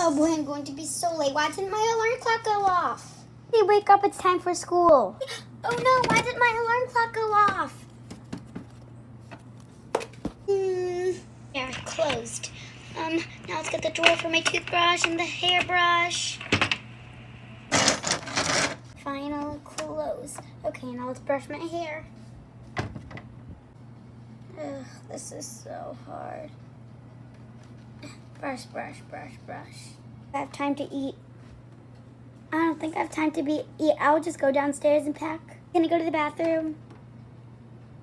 Oh boy, I'm going to be so late. Why didn't my alarm clock go off? Hey, wake up, it's time for school. Oh no, why did my alarm clock go off? Yeah, closed. Now let's get the drawer for my toothbrush and the hairbrush. Final close. Okay, now let's brush my hair. Ugh, this is so hard. Brush, brush, brush, brush. I have time to eat. I don't think I have time to eat. I'll just go downstairs and pack. Gonna go to the bathroom.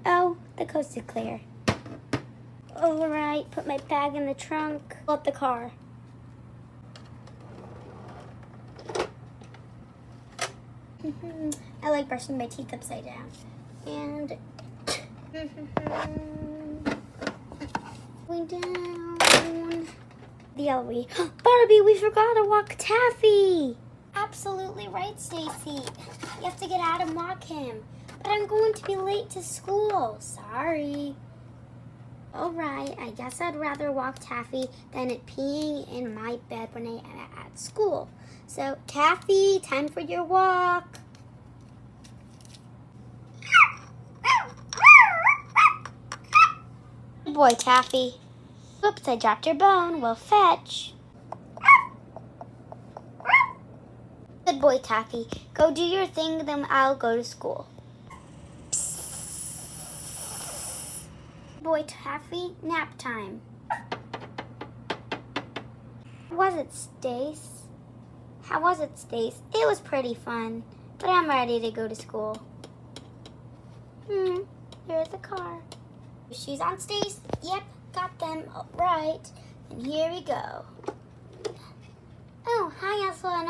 Oh, the coast is clear. All right, put my bag in the trunk. Pull up the car. I like brushing my teeth upside down. And going down the alleyway. Barbie, we forgot to walk Taffy. Absolutely right, Stacy. You have to get out and walk him. But I'm going to be late to school. Sorry. All right, I guess I'd rather walk Taffy than it peeing in my bed when I am at school. So, Taffy, time for your walk. Good boy, Taffy. Oops, I dropped your bone. We'll fetch. Good boy, Taffy. Go do your thing, then I'll go to school. Good boy, Taffy. Nap time. How was it, Stace? How was it, Stace? It was pretty fun, but I'm ready to go to school. Here's the car. Shoes on, Stace? Yep, got them. All right, and here we go. Oh, hi, Asla and